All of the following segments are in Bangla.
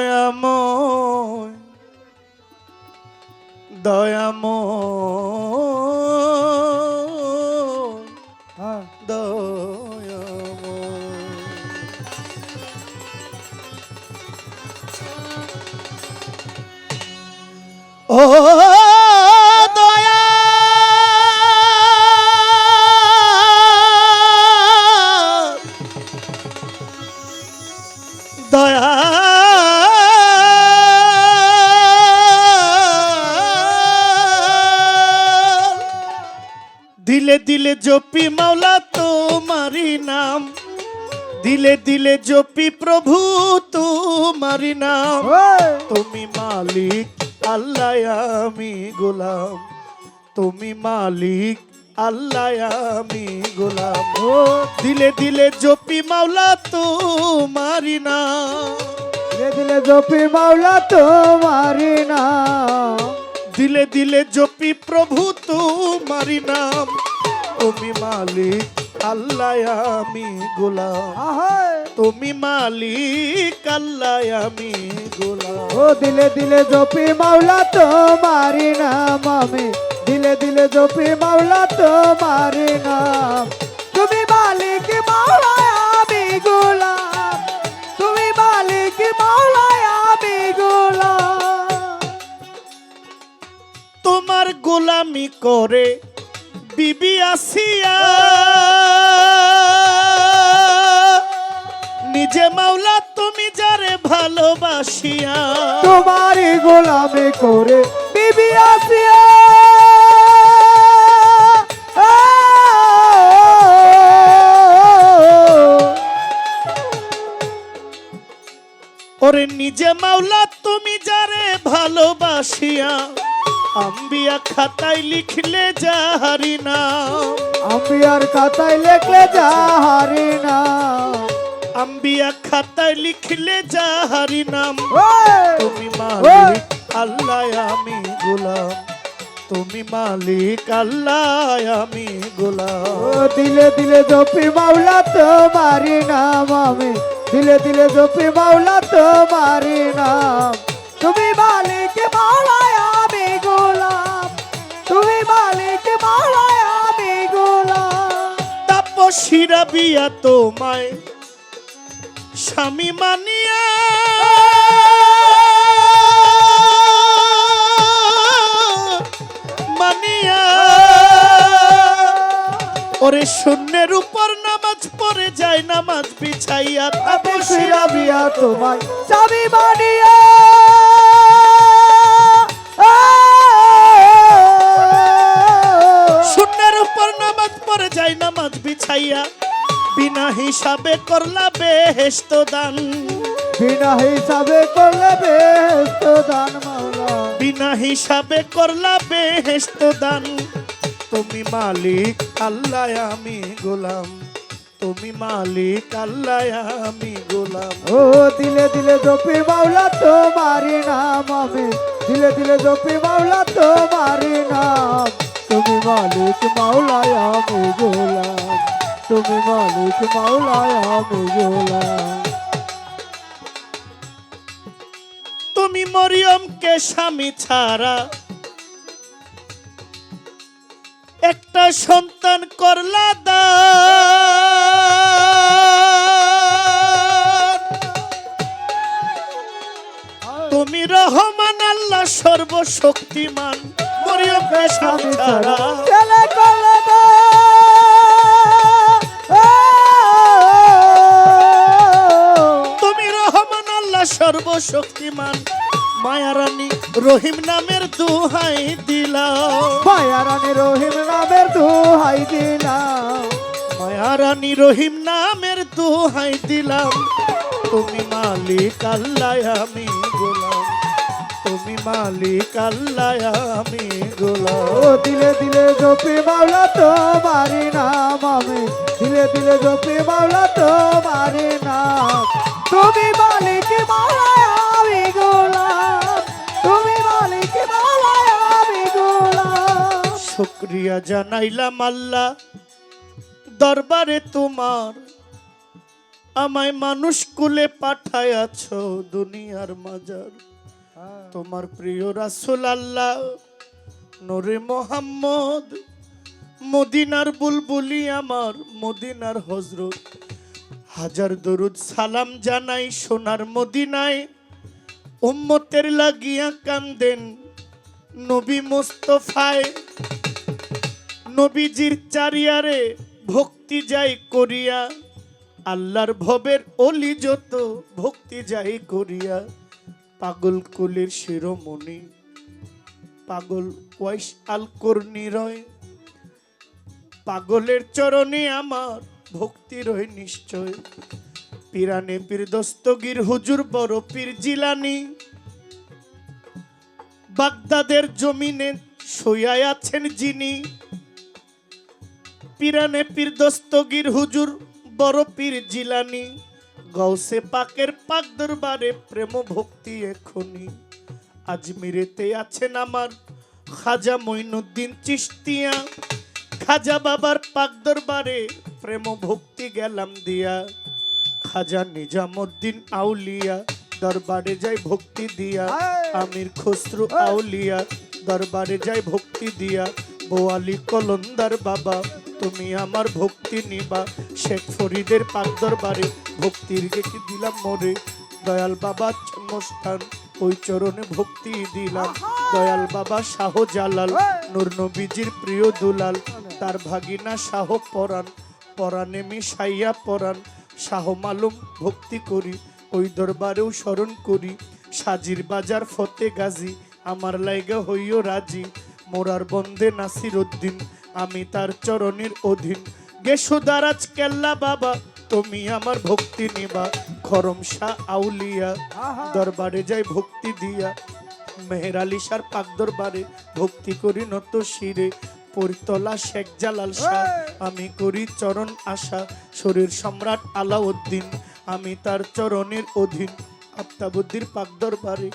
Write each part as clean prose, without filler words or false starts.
দয়াময় দয়াময় দয়াময় ও দয়া দয়া দিলে দিলে জপি মাওলা তোমারি নাম দিলে দিলে জপি প্রভু তোমারি নাম তুমি মালিক আল্লাহ আমি গোলাম তুমি মালিক আল্লাহ আমি গোলাম দিলে দিলে জপি মাওলা তোমারি নাম দিলে দিলে জপি মাওলা তোমারি নাম দিলে দিলে জপি প্রভু তোমারি নাম তুমি মালিক আল্লাহ আমি গোলাম তুমি মালিক আল্লাহ আমি গোলাম ও দিলে দিলে জপি মাওলা তোমারি নাম আমি দিলে দিলে জপি মাওলা তোমারি নাম তুমি মালিক মাওলা আমি গোলাম তুমি মালিক মাওলা আমি গোলাম তোমার গোলামি করে বিবি আসিয়া নিজে মাওলা তুমি যারে ভালোবাসিয়া তোমারই গোলামি করে বিবি আসিয়া ওরে নিজে মাওলা তুমি যারে ভালোবাসিয়া আম্বিয়া খাতায় লিখলে যাহারি নাম আম্বিয়ার খাতায় লিখলে যাহারি নাম আম্বিয়া খাতায় লিখলে যাহারি নাম ওই! তুমি মালিক আল্লাহ আমি গোলাম তুমি মালিক আল্লাহ আমি গোলাম ও দিলে দিলে জপি মাওলা তোমারি নাম আমি দিলে দিলে জপি মাওলা তোমারি নাম তুমি মালিক মাওলা আমি গোলাম তুমি মালিক মাওলা আমি গোলাম তাপসীরা বিয়া তোমায় স্বামী মানিয়া মানিয়া ওরে শূন্যের উপর নামাজ পড়ে যায় নামাজ বিছাইয়া তাপসীরা বিয়া তোমায় স্বামী মানিয়া শূন্যের উপর নামাজ পড়ে যায় নামাজ বিছাইয়া বিনা হিসাবে করলা বেহেশত দান বিনা হিসাবে করলে বেহেশত দান মাওলা বিনা হিসাবে করলা বেহেশত দান তুমি মালিক আল্লাহ আমি গোলাম তুমি মালিক আল্লাহ আমি গোলাম ও দিলে দিলে জপি মাওলা তোমারি নাম আমি দিলে দিলে জপি মাওলা তোমারি নাম তুমি মালিক মাওলা আমি গোলাম তুমি মালিক মাওলা আমি গোলাম তুমি মরিয়মকে স্বামী ছাড়া একটা সন্তান করলা দান তুমি রহমান আল্লাহ সর্বশক্তিমান মরিয়মকে স্বামী ছাড়া ছেলে করলে তুমি রহমান আল্লাহ সর্বশক্তিমান মায়ারানী রহিম নামের দোহাই দিলাম মায়ারানী রহিম নামের দোহাই দিলাম মায়ারানী রহিম নামের দোহাই দিলাম তুমি মালিক আল্লাহ আমি গোলাম তুমি মালিক আল্লাহ আমি গোলাম ও দিলে দিলে জপি মাওলা তোমারি নাম আমি দিলে দিলে জপি মাওলা তোমারি নাম তুমি মালিক মাওলা আমি গোলাম তুমি মালিক মাওলা আমি গোলাম শুকরিয়া জানাইলাম আল্লাহ দরবারে তোমার আমায় মানুষ কুলে পাঠায়াছ দুনিয়ার মাজার। তোমার প্রিয় রাসূল আল্লাহ নূরে মোহাম্মদ, মদিনার বুলবুলি আমার মদিনার হযরত। হাজার দরুদ সালাম জানাই সোনার মদিনায়, উম্মতের লাগিয়া কান্দেন নবী মোস্তফায়। নবীজির চারিয়ারে ভক্তি যাই করিয়া, আল্লাহর ভবের অলি যত ভক্তি যাই করিয়া। পাগল কুলের শিরোমণি পাগল ওয়াইস আল কর্ণী রয়, পাগলের চরণে আমার ভক্তি রয় নিশ্চয়। পিরানে পীর দস্তগীর হুজুর বড় পীর জিলানি, বাগদাদের জমিনে শুয়ায় আছেন যিনি। পিরানে পীর দস্তগীর হুজুর বড় পীর জিলানি, গৌসে পাকের পাক দরবারে প্রেম ভক্তি এখনি। আজমিরেতে আছেন আমার খাজা মঈনুদ্দিন চিশতিয়া, খাজা বাবার পাক দরবারে প্রেম ভক্তি গেলাম দিয়া। খাজা নিজামুদ্দিন আউলিয়া দরবারে যাই ভক্তি দিয়া, আমির খসরু আউলিয়া দরবারে যাই ভক্তি দিয়া। বোয়ালি কলন্দার বাবা তুমি আমার ভক্তি নিবা, শেখ ফরিদের পাক দরবারে ভক্তির গেটি দিলাম মোরে। দয়াল বাবা জন্মস্থান ওই চরণে ভক্তি দিলাম। দয়াল বাবা শাহ জালাল নূর নবীজির প্রিয় দুলাল, তার ভাগিনা শাহ পরাণ, পরাণে মিশাইয়া পরাণ। শাহ মালুম ভক্তি করি ওই দরবারেও স্মরণ করি। সাজির বাজার ফতে গাজী আমার লাইগা হইও রাজি। মোরার বন্দে নাসির উদ্দিন আমি তার চরণের অধীন। গেসু দারাজ কেল্লা বাবা তুমি আমার ভক্তি নিবা। খরম শাহ আউলিয়া দরবারে যাই ভক্তি দিয়া। মেহের আলী শাহর পাক দরবারে ভক্তি করি নত শিরে। পরিতলা শেখ জালাল শাহ আমি করি চরণ আশা। শরীর সম্রাট আলাউদ্দিন আমি তার চরণের অধীন। আফতাবুদ্দির পাক দরবারে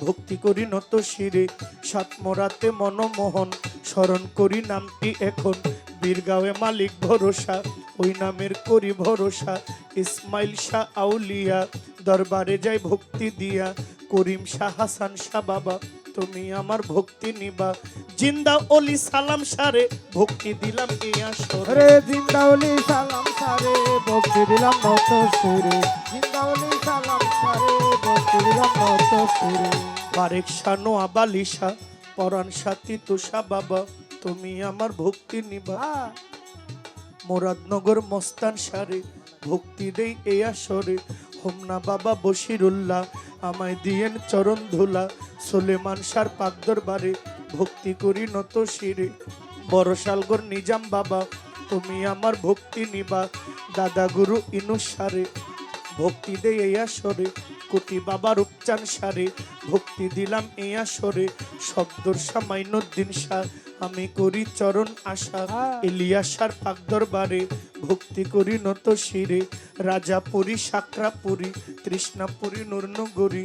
ভক্তি করি নত শিরে। সাতমরাতে মনমোহন স্মরণ করি নামটি এখন। বীরগাঁওয়ে মালিক ভরসা ওই নামের করি ভরসা। ইসমাইল শাহ আউলিয়া দরবারে যাই ভক্তি দিয়া। করিম শাহ হাসান শাহ বাবা তুমি আমার ভক্তি নিবা। জিন্দা ওলি সালাম সারে ভক্তি দিলাম এই আসরে। রে জিন্দাউলি সালাম সারে ভক্তি দিলাম নত সুরে। জিন্দাউলি সালাম সারে ভক্তি দিলাম নত সুরে। বারেক শানো আবালিশা পরাণ সাথী তুষা বাবা তুমি আমার ভক্তি নিবা। মুরাদনগর মস্তান সারে ভক্তি দেই এই আসরে। হোমনা বাবা বশিরুল্লাহ আমায় দিয়েন চরণ ধুলা। সুলেমান শাহর পাক দরবারে ভক্তি করি নত শিরে। বড়শালগর নিজাম বাবা তুমি আমার ভক্তি নিবা। দাদা গুরু ইনুস সারে ভক্তি দেই এই আসরে। কোটি বাবা রূপচান সারে ভক্তি দিলাম এই আসরে। শব্দর শাহ মাইনুদ্দিন শাহ আমি করি চরণ আশা। ইলিয়াসার পাক দরবারে ভক্তি করি নত শিরে। রাজাপুরী সাকরাপুরী তৃষ্ণাপুরী নূরনগরী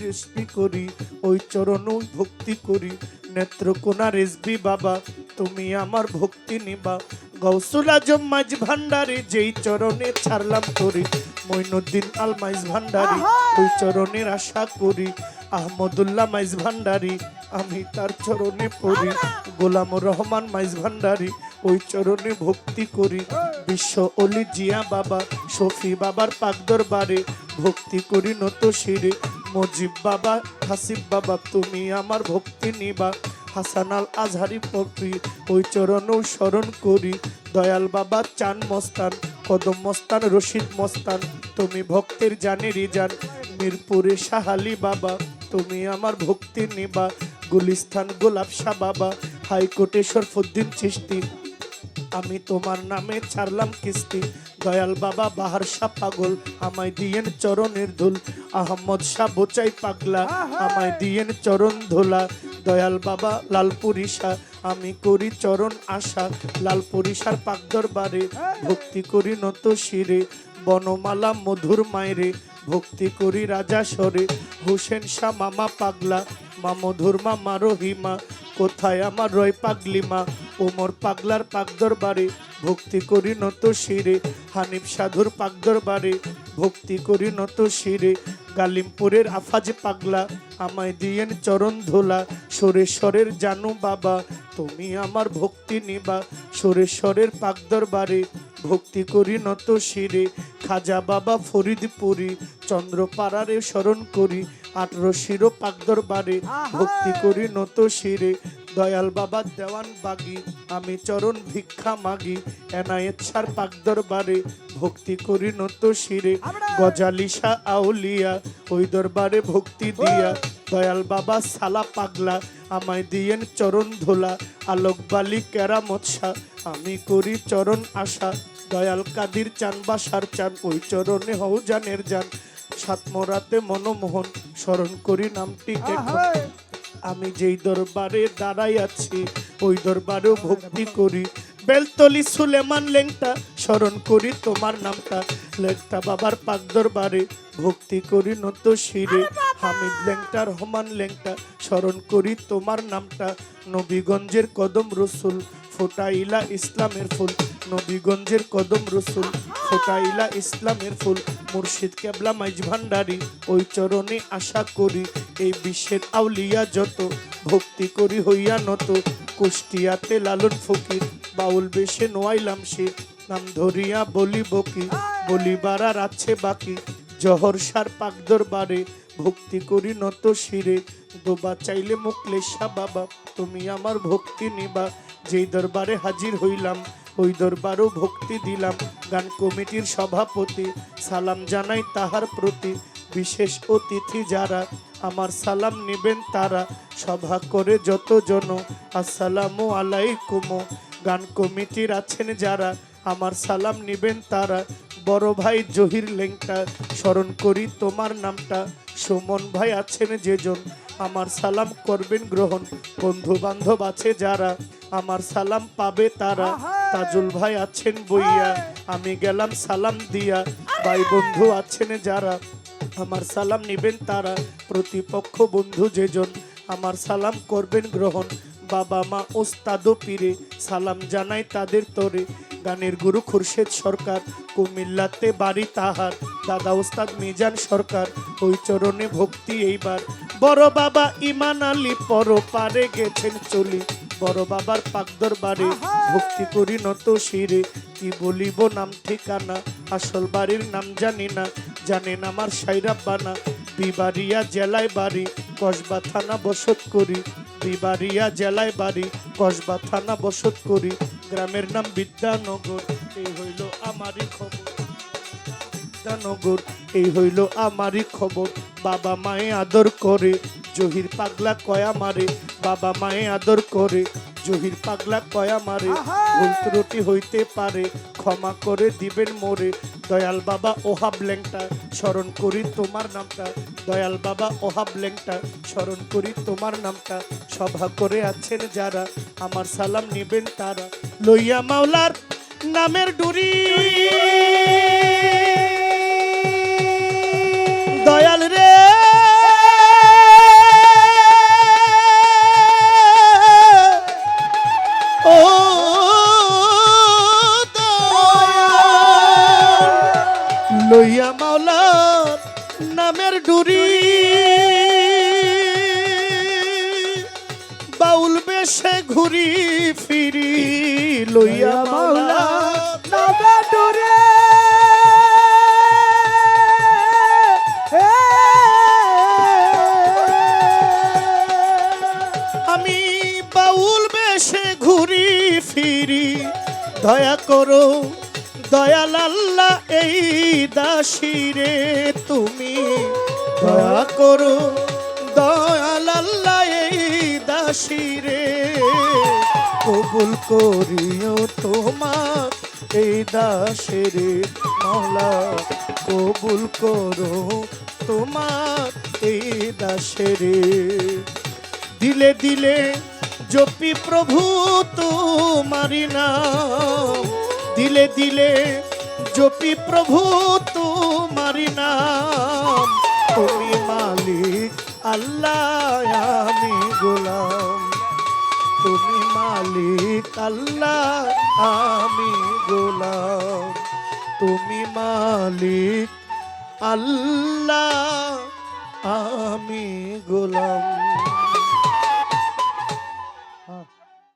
রেসবি করি ওই চরণ ভক্তি করি। নেত্রকোনা রেসবি বাবা তুমি আমার ভক্তি নিবা। গৌসুল আজম মাঝ ভান্ডারি যেই চরণে ছাড়লাম করি। মঈনুদ্দিন আল মাইজ ভান্ডারি ওই চরণের আশা করি। আহমদুল্লাহ মাইজ ভান্ডারি আমি তার চরণে পড়ি। গোলামুর রহমান মাইজ ভান্ডারি ওই চরণে ভক্তি করি। বিশ্ব অলি জিয়া বাবা শফি বাবার পাক দরবারে ভক্তি করি নত শিরে। মজিব বাবা হাসিব বাবা তুমি আমার ভক্তি নিবা। হাসান আল আজহারি পক্রি ওই চরণও স্মরণ করি। দয়াল বাবা চান মস্তান কদম মস্তান রশিদ মস্তান তুমি ভক্তের জানেরই জান। মিরপুরে শাহালি বাবা তুমি আমার ভক্তি নিবা। গুলিস্তান গোলাপ শাহ বাবা হাইকোর্টে শরফুদ্দিন চিশতি আমি তোমার নামে ছাড়লাম কিস্তি। দয়াল বাবা বাহার শাহ পাগল আমায় দিয়েন চরণের ধুল। আহমদ শাহ বোচাই পাগলা আমায় দিয়েন চরণ ধোলা। দয়াল বাবা লালপুরি শাহ আমি করি চরণ আশা। লালপুরি শাহর পাক দরবারে ভক্তি করি নত শিরে। বনমালা মধুর মায়েরে ভক্তি করি রাজা সরে। হুসেন শাহ মামা পাগলা মা মধুর মা রহিমা কোথায় আমার রয় পাগলিমা। ওমর পাগলার পাক দরবারে ভক্তি করি নত শিরে হানিফ সাধুর পাক দরবারে ভক্তি করি নত শিরে গালিমপুরের আফাজ পাগলা আমায় দিয়েন চরণ ধোলা সুরেশ্বরের জানু বাবা তুমি আমার ভক্তি নিবা সুরেশ্বরের পাক দরবারে ভক্তি করি নত শিরে খাজা বাবা ফরিদপুরি চন্দ্রপাড়ারে স্মরণ করি 18 শিরো পাক দরবারে ভক্তি করি নত শিরে দয়াল বাবা দেওয়ান বাগি আমি চরণ ভিক্ষা মাগি এনায়েত সার পাক দরবারে ভক্তি করি নত শিরে গজালিশা আউলিয়া ওই দরবারে ভক্তি দিয়া দয়াল বাবা সালা পাগলা আমায় দিয়েন চরণ ধোলা আলোকবালি কেরামত শাহ আমি করি চরণ আশা দয়াল কাদির চান বাসার চান ওই চরণে হও জানের জান সাতমরাতে মনমোহন স্মরণ করি নামটি আমি যেই দরবারে দাঁড়াই আছি ওই দরবারেও ভক্তি করি বেলতলি সুলেমান লেংটা স্মরণ করি তোমার নামটা লেংটা বাবার পাক দরবারে ভক্তি করি নত শিরে হামিদ লেংটা রহমান লেংটা স্মরণ করি তোমার নামটা নবীগঞ্জের কদম রসুল ফোটাইলা ইসলামের ফুল নবীগঞ্জের কদম রসুল ফোটাইলা ইসলামের ফুল মুর্শিদ কেবলা মাইজ ভান্ডারি ওই চরণে আশা করি এই বিশ্বের আউলিয়া যত ভক্তি করি হইয়া নত কুষ্টিয়াতে লালন ফকির বাউল বেশে নোয়াইলাম সে নাম ধরিয়া বলি বকি বলিবার আর আছে বাকি জহর সার পাক দরবারে ভক্তি করি নত শিরে দোবা চাইলে মুকলেশা বাবা তুমি আমার ভক্তি নিবা যেই দরবারে হাজির হইলাম ওই দরবারও ভক্তি দিলাম গান কমিটির সভাপতি সালাম জানাই তাহার প্রতি বিশেষ অতিথি যারা আমার সালাম নেবেন তারা সভা করে যত জন আসসালামু আলাইকুম গান কমিটির আছেন যারা আমার সালাম নেবেন তারা বড় ভাই জহির লেংটা স্মরণ করি তোমার নামটা সুমন ভাই আছেন যেজন আমার সালাম করবেন গ্রহণ বন্ধু বান্ধব আছে যারা আমার সালাম পাবে তারা তাজুল ভাই আছেন বইয়া আমি গেলাম সালাম দিয়া ভাই বন্ধু আছেন যারা আমার সালাম নেবেন তারা প্রতিপক্ষ বন্ধু যেজন আমার সালাম করবেন গ্রহণ বাবা মা ওস্তাদ পীরে সালাম জানাই তাদের তরে গানের গুরু খুরশেদ সরকার কুমিল্লাতে বাড়ি তাহার দাদা ওস্তাদ মিজান সরকার ওই চরণে ভক্তি এইবার বড় বাবা ইমান আলী পর পারে গেছেন চলি বড় বাবার পাক দরবারে ভক্তি করি নত শিরে কি বলিব নাম ঠিকানা আসল বাড়ির নাম জানি না জানেন আমার সাইরাব্বানা বিবারিয়া জেলায় বাড়ি কসবা থানা বসত করি বিবারিয়া জেলায় বাড়ি কসবা থানা বসত করি গ্রামের নাম বিদ্যানগর এই হইল আমারই খবর বিদ্যানগর এই হইল আমারই খবর বাবা মায়ে আদর করে জহির পাগলা কয়া মারে বাবা মায়ে আদর করে জহির পাগলা কয়া মারে ভুল ত্রুটি হইতে পারে ক্ষমা করে দিবেন মোরে দয়াল বাবা ওহাব লেংটা স্মরণ করি তোমার নামটা দয়াল বাবা ওহাব লেংটা স্মরণ করি তোমার নামটা সভা করে আছেন যারা আমার সালাম নেবেন তারা লইয়া মাওলার নামের ডুরি দয়াল রে ও লইয়া মাওলার নামের ডুরি বাউল বেশে ঘুরি ফিরি লইয়া মাওলার নামের ডুরি আমি বাউল বেশে ঘুরি ফিরি দয়া করো দয়াল আল্লাহ এই দাসিরে তুমি দয়া করো দয়াল আল্লাহ এই দাসিরে কবুল করিও তোমার এই দাসেরে মাওলা কবুল করো তোমার এই দাসেরে দিলে দিলে জপি প্রভু তোমারি নাম দিলে দিলে জপি প্রভু তোমারি নাম তুমি মালিক আল্লাহ আমি গোলাম তুমি মালিক আল্লাহ আমি গোলাম তুমি মালিক আল্লাহ আমি গোলাম